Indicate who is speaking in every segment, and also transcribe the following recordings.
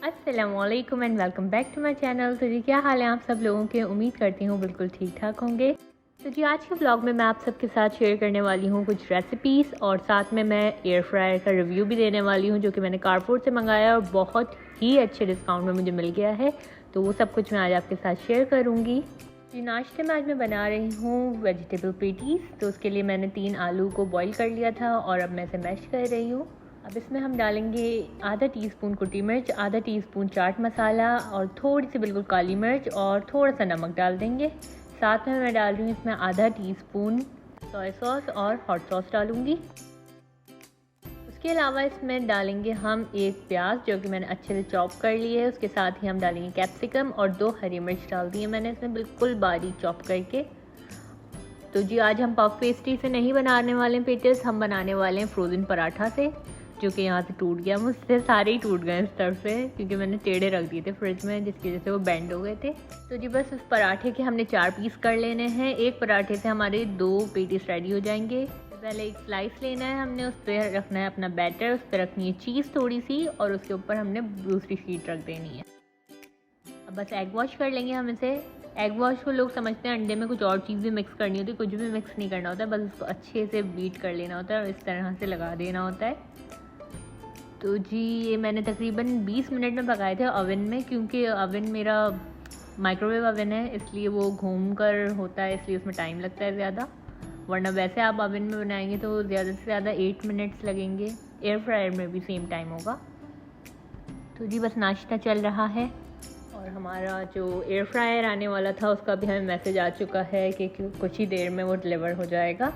Speaker 1: अस्सलामुअलैकुम and welcome back to my channel. तो जी क्या हाल है आप सब लोगों के, उम्मीद करती हूँ बिल्कुल ठीक ठाक होंगे। तो जी आज के व्लॉग में मैं आप सबके साथ शेयर करने वाली हूँ कुछ रेसिपीज़ और साथ में मैं एयर फ्रायर का रिव्यू भी देने वाली हूँ जो कि मैंने कारफोर से मंगाया और बहुत ही अच्छे डिस्काउंट में मुझे मिल गया है। तो वो सब कुछ मैं आज आपके साथ शेयर करूँगी। जी नाश्ते में आज मैं बना रही हूँ वेजिटेबल पेटीज़। तो उसके लिए मैंने 3 आलू को बॉईल कर लिया था और अब मैं इसे मैश कर रही हूँ। अब इसमें हम डालेंगे आधा टीस्पून कुटी मिर्च, आधा टीस्पून चाट मसाला और थोड़ी सी बिल्कुल काली मिर्च और थोड़ा सा नमक डाल देंगे। साथ में मैं डाल रही हूँ इसमें आधा टीस्पून सोया सॉस और हॉट सॉस डालूँगी। उसके अलावा इसमें डालेंगे हम एक प्याज जो कि मैंने अच्छे से चॉप कर ली है। उसके साथ ही हम डालेंगे कैप्सिकम और 2 हरी मिर्च डाल दी है मैंने इसमें बिल्कुल बारीक चॉप करके। तो जी आज हम पफ पेस्ट्री से नहीं बनाने वाले हैं पेटीज, हम बनाने वाले हैं फ्रोज़न पराठा से, जो कि यहाँ से टूट गया। मुझसे सारे ही टूट गए इस तरफ से क्योंकि मैंने टेढ़े रख दिए थे फ्रिज में, जिसकी वजह से वो बेंड हो गए थे। तो जी बस उस पराठे के हमने 4 पीस कर लेने हैं। एक पराठे से हमारे 2 पेटीज रेडी हो जाएंगे। पहले एक स्लाइस लेना है हमने, उस पर रखना है अपना बैटर, उस पर रखनी है चीज़ थोड़ी सी और उसके ऊपर हमने दूसरी शीट रख देनी है। अब बस एग वॉश कर लेंगे हम इसे। एग वॉश को लोग समझते हैं अंडे में कुछ और चीज़ भी मिक्स करनी होती है, कुछ भी मिक्स नहीं करना होता है, बस उसको अच्छे से बीट कर लेना होता है और इस तरह से लगा देना होता है। तो जी ये मैंने तकरीबन 20 मिनट में पकाए थे ओवन में, क्योंकि ओवन मेरा माइक्रोवेव ओवन है इसलिए वो घूम कर होता है, इसलिए उसमें टाइम लगता है ज़्यादा। वरना वैसे आप ओवन में बनाएंगे तो ज़्यादा से ज़्यादा 8 मिनट्स लगेंगे। एयर फ्रायर में भी सेम टाइम होगा। तो जी बस नाश्ता चल रहा है और हमारा जो एयर फ्रायर आने वाला था उसका भी हमें मैसेज आ चुका है कि कुछ ही देर में वो डिलीवर हो जाएगा।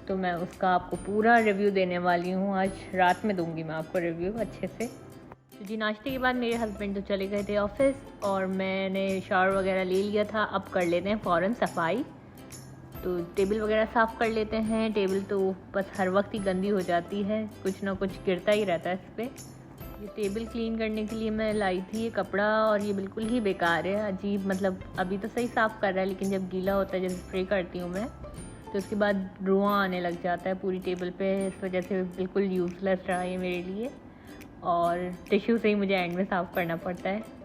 Speaker 1: तो मैं उसका आपको पूरा रिव्यू देने वाली हूँ। आज रात में दूंगी मैं आपको रिव्यू अच्छे से। तो जी नाश्ते के बाद मेरे हस्बैंड तो चले गए थे ऑफिस और मैंने शावर वगैरह ले लिया था। अब कर लेते हैं फ़ौरन सफाई। तो टेबल वगैरह साफ़ कर लेते हैं। टेबल तो बस हर वक्त ही गंदी हो जाती है, कुछ ना कुछ गिरता ही रहता है इस पर। ये टेबल क्लीन करने के लिए मैं लाई थी ये कपड़ा और ये बिल्कुल ही बेकार है, अजीब। मतलब अभी तो सही साफ़ कर रहा है लेकिन जब गीला होता है, जब स्प्रे करती हूँ मैं, तो उसके बाद धुआं आने लग जाता है पूरी टेबल पे। इस वजह से बिल्कुल यूज़लेस रहा है मेरे लिए और टिश्यू से ही मुझे एंड में साफ़ करना पड़ता है।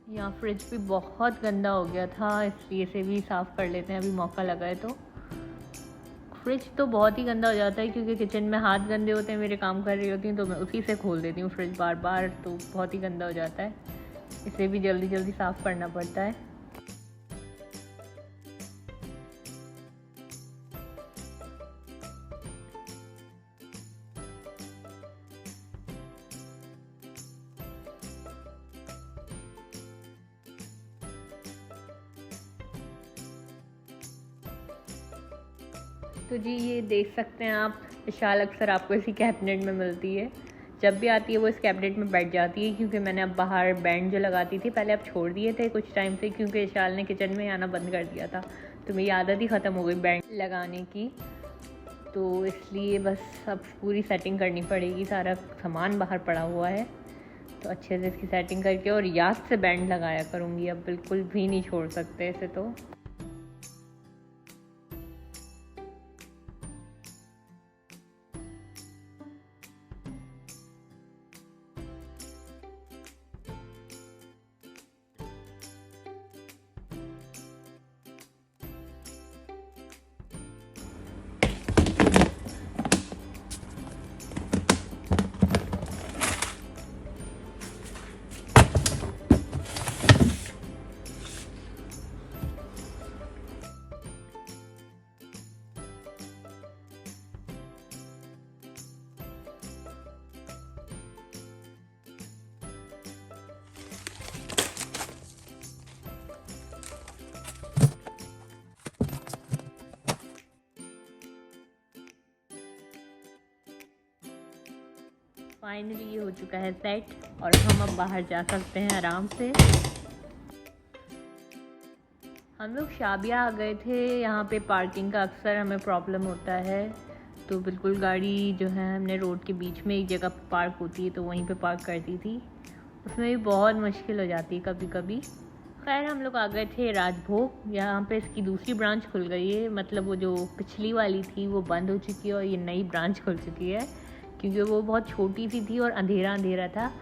Speaker 1: यहाँ फ्रिज भी बहुत गंदा हो गया था, इसलिए से भी साफ़ कर लेते हैं अभी मौका लगा है तो। फ्रिज तो बहुत ही गंदा हो जाता है क्योंकि किचन में हाथ गंदे होते हैं, मेरे काम कर रही होती हूँ तो मैं उसी से खोल देती हूँ फ्रिज बार बार, तो बहुत ही गंदा हो जाता है। इसे भी जल्दी जल्दी साफ़ करना पड़ता है। तो जी ये देख सकते हैं आप, शाल अक्सर आपको इसी कैबिनेट में मिलती है। जब भी आती है वो इस कैबिनेट में बैठ जाती है, क्योंकि मैंने अब बाहर बैंड जो लगाती थी पहले अब छोड़ दिए थे कुछ टाइम से, क्योंकि शाल ने किचन में आना बंद कर दिया था तो मेरी आदत ही ख़त्म हो गई बैंड लगाने की। तो इसलिए बस अब पूरी सेटिंग करनी पड़ेगी, सारा सामान बाहर पड़ा हुआ है तो अच्छे से इसकी सेटिंग करके और याद से बैंड लगाया करूँगी। अब बिल्कुल भी नहीं छोड़ सकते इसे तो। फाइनली ये हो चुका है सेट और हम अब बाहर जा सकते हैं आराम से। हम लोग शाबिया आ गए थे। यहाँ पे पार्किंग का अक्सर हमें प्रॉब्लम होता है, तो बिल्कुल गाड़ी जो है हमने रोड के बीच में एक जगह पार्क होती है तो वहीं पे पार्क कर दी थी। उसमें भी बहुत मुश्किल हो जाती है कभी कभी। खैर हम लोग आ गए थे राजभोग। यहाँ पे इसकी दूसरी ब्रांच खुल गई है, मतलब वो जो पिछली वाली थी वो बंद हो चुकी है और ये नई ब्रांच खुल चुकी है, क्योंकि वो बहुत छोटी सी थी और अंधेरा अंधेरा था।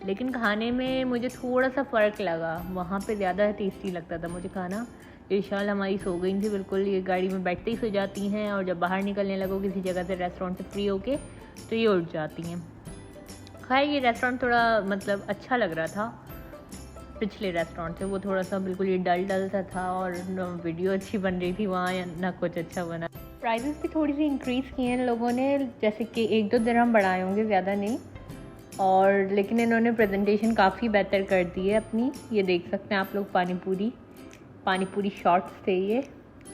Speaker 1: लेकिन खाने में मुझे थोड़ा सा फ़र्क लगा, वहाँ पे ज़्यादा टेस्टी लगता था मुझे खाना। इरशाल हमारी सो गई थी बिल्कुल, ये गाड़ी में बैठते ही सो जाती हैं और जब बाहर निकलने लगो किसी जगह से रेस्टोरेंट से फ्री होके तो ये उठ जाती हैं। खैर ये रेस्टोरेंट थोड़ा मतलब अच्छा लग रहा था पिछले रेस्टोरेंट से, वो थोड़ा सा बिल्कुल ये डल डल सा था और वीडियो अच्छी बन रही थी वहाँ, या ना कुछ अच्छा बना। प्राइसेस भी थोड़ी सी इंक्रीज़ किए हैं लोगों ने, जैसे कि 1-2 दिरहम बढ़ाए होंगे, ज़्यादा नहीं। और लेकिन इन्होंने प्रेजेंटेशन काफ़ी बेहतर कर दी है अपनी। ये देख सकते हैं आप लोग, पानी पूरी शॉर्ट्स थे ये,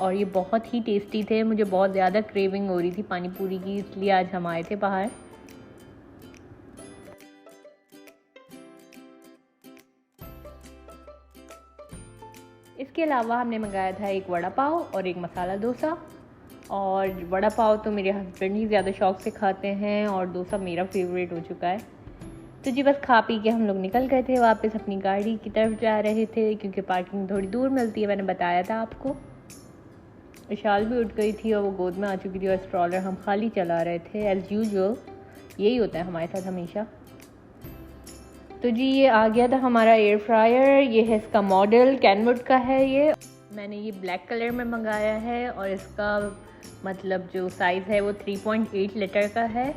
Speaker 1: और ये बहुत ही टेस्टी थे। मुझे बहुत ज़्यादा क्रेविंग हो रही थी पानी पूरी की, इसलिए आज हम आए थे बाहर। इसके अलावा हमने मंगाया था एक वड़ा पाव और एक मसाला डोसा। और वड़ा पाव तो मेरे हस्बैंड ही ज़्यादा शौक से खाते हैं और डोसा मेरा फेवरेट हो चुका है। तो जी बस खा पी के हम लोग निकल गए थे वापस अपनी गाड़ी की तरफ जा रहे थे, क्योंकि पार्किंग थोड़ी दूर मिलती है, मैंने बताया था आपको। विशाल भी उठ गई थी और वो गोद में आ चुकी थी और स्ट्रॉलर हम खाली चला रहे थे एज़ यूजुअल, यही होता है हमारे साथ हमेशा। तो जी ये आ गया था हमारा एयर फ्रायर। ये है इसका मॉडल, कैनवुड का है ये। मैंने ये ब्लैक कलर में मंगाया है और इसका मतलब जो साइज़ है वो 3.8 लीटर का है।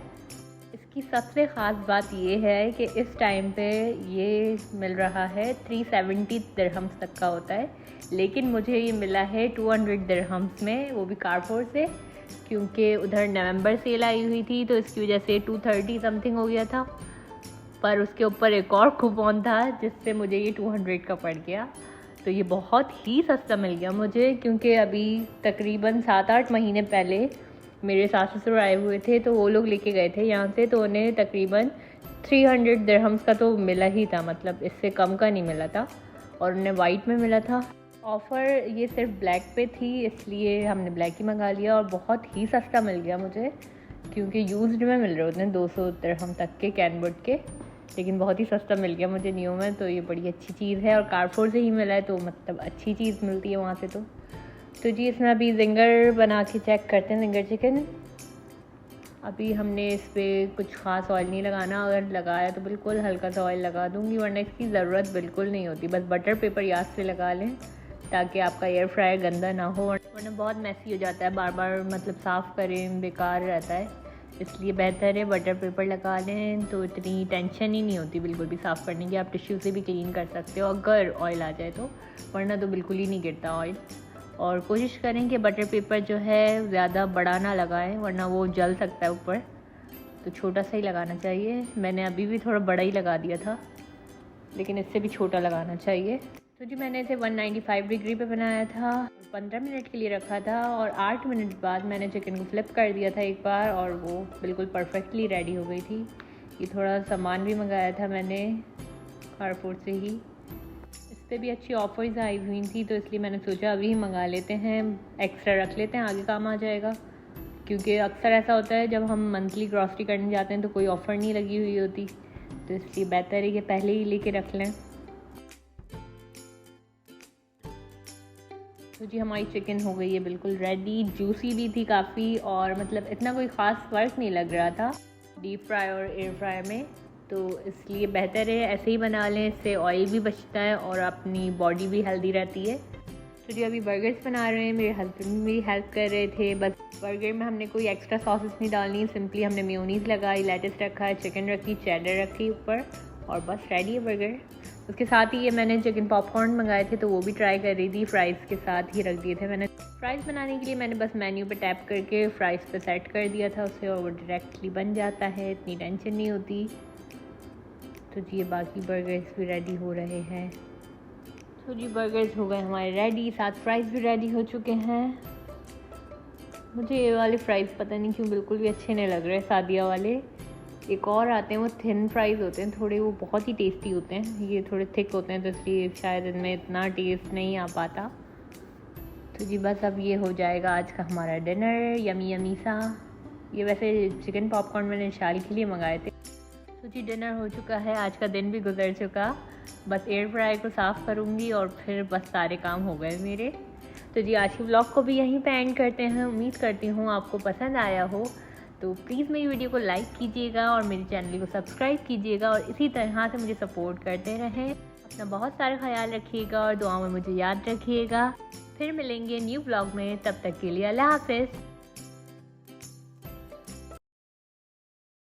Speaker 1: इसकी सबसे ख़ास बात ये है कि इस टाइम पे ये मिल रहा है 370 दिरहम्स तक का होता है, लेकिन मुझे ये मिला है 200 दिरहम्स में, वो भी कारफोर से, क्योंकि उधर नवंबर सेल आई हुई थी तो इसकी वजह से 230 समथिंग हो गया था। पर उसके ऊपर एक और कूपन था जिससे मुझे ये 200 का पड़ गया। तो ये बहुत ही सस्ता मिल गया मुझे, क्योंकि अभी तकरीबन 7-8 महीने पहले मेरे सास ससुर आए हुए थे तो वो लोग लेके गए थे यहाँ से, तो उन्हें तकरीबन 300 दिरहम्स का तो मिला ही था, मतलब इससे कम का नहीं मिला था, और उन्हें वाइट में मिला था। ऑफ़र ये सिर्फ ब्लैक पे थी, इसलिए हमने ब्लैक ही मंगा लिया और बहुत ही सस्ता मिल गया मुझे, क्योंकि यूज्ड में मिल रहे होते हैं 200 दिरहम तक के कैनवुड के, लेकिन बहुत ही सस्ता मिल गया मुझे न्यू में। तो ये बड़ी अच्छी चीज़ है और कारफोर से ही मिला है, तो मतलब अच्छी चीज़ मिलती है वहाँ से। तो जी इसमें अभी जिंगर बना के चेक करते हैं, जिंगर चिकन। अभी हमने इस पर कुछ ख़ास ऑयल नहीं लगाना, अगर लगाया तो बिल्कुल हल्का सा ऑयल लगा दूँगी, वरना इसकी ज़रूरत बिल्कुल नहीं होती। बस बटर पेपर याद से लगा लें ताकि आपका एयर फ्रायर गंदा ना हो, वरना बहुत मैसी हो जाता है, बार बार मतलब साफ़ करें बेकार रहता है। इसलिए बेहतर है बटर पेपर लगा लें, तो इतनी टेंशन ही नहीं होती बिल्कुल भी साफ़ करने की। आप टिश्यू से भी क्लीन कर सकते हो अगर ऑयल आ जाए तो, वरना तो बिल्कुल ही नहीं गिरता ऑयल। और कोशिश करें कि बटर पेपर जो है ज़्यादा बड़ा ना लगाएं, वरना वो जल सकता है ऊपर, तो छोटा सा ही लगाना चाहिए। मैंने अभी भी थोड़ा बड़ा ही लगा दिया था, लेकिन इससे भी छोटा लगाना चाहिए। तो जी मैंने इसे 195 डिग्री पे बनाया था, 15 मिनट के लिए रखा था, और 8 मिनट बाद मैंने चिकन को फ्लिप कर दिया था एक बार, और वो बिल्कुल परफेक्टली रेडी हो गई थी। ये थोड़ा सामान भी मंगाया था मैंने कारफोर से ही, इस पर भी अच्छी ऑफर्स आई हुई थी, तो इसलिए मैंने सोचा अभी ही मंगा लेते हैं, एक्स्ट्रा रख लेते हैं, आगे काम आ जाएगा। क्योंकि अक्सर ऐसा होता है जब हम मंथली ग्रॉसरी करने जाते हैं तो कोई ऑफ़र नहीं लगी हुई होती, तो इसलिए बेहतर है कि पहले ही लेके रख लें। तो जी हमारी चिकन हो गई है बिल्कुल रेडी, जूसी भी थी काफ़ी, और मतलब इतना कोई ख़ास फ़र्क नहीं लग रहा था डीप फ्राई और एयर फ्राई में, तो इसलिए बेहतर है ऐसे ही बना लें, इससे ऑयल भी बचता है और अपनी बॉडी भी हेल्दी रहती है। तो जी अभी बर्गर्स बना रहे हैं, मेरे हस्बैंड भी हेल्प कर रहे थे। बस बर्गर में हमने कोई एक्स्ट्रा सॉसेस नहीं डालनी, सिंपली हमने मेयोनीज़ लगाई, लेटस रखा है, चिकन रखी, चेडर रखी ऊपर, और बस रेडी है बर्गर। उसके साथ ही ये मैंने चिकन पॉपकॉर्न मंगाए थे तो वो भी ट्राई कर रही थी, फ्राइज़ के साथ ही रख दिए थे मैंने। फ्राइज़ बनाने के लिए मैंने बस मेन्यू पे टैप करके फ्राइज़ पे सेट कर दिया था उसे, और वो डायरेक्टली बन जाता है, इतनी टेंशन नहीं होती। तो जी ये बाकी बर्गर्स भी रेडी हो रहे हैं। तो जी बर्गर्स हो गए हमारे रेडी, साथ फ्राइज़ भी रेडी हो चुके हैं। मुझे ये वाले फ्राइज़ पता नहीं क्यों बिल्कुल भी अच्छे नहीं लग रहे, सादिया वाले। एक और आते हैं वो थिन फ्राइज़ होते हैं थोड़े, वो बहुत ही टेस्टी होते हैं, ये थोड़े थिक होते हैं, तो इसलिए शायद इनमें इतना टेस्ट नहीं आ पाता। तो जी बस अब ये हो जाएगा आज का हमारा डिनर, यमी यमी सा। ये वैसे चिकन पॉपकॉर्न मैंने शाल के लिए मंगाए थे। तो जी डिनर हो चुका है, आज का दिन भी गुजर चुका। बस एयर फ्रायर को साफ़ करूँगी और फिर बस सारे काम हो गए मेरे। तो जी आज के ब्लॉग को भी यहीं पे एंड करते हैं। उम्मीद करती हूँ आपको पसंद आया हो। तो प्लीज़ मेरी वीडियो को लाइक कीजिएगा और मेरे चैनल को सब्सक्राइब कीजिएगा और इसी तरह से मुझे सपोर्ट करते रहें। अपना बहुत सारा ख्याल रखिएगा और दुआ में मुझे याद रखिएगा। फिर मिलेंगे न्यू ब्लॉग में, तब तक के लिए अल्लाह हाफ़िज़।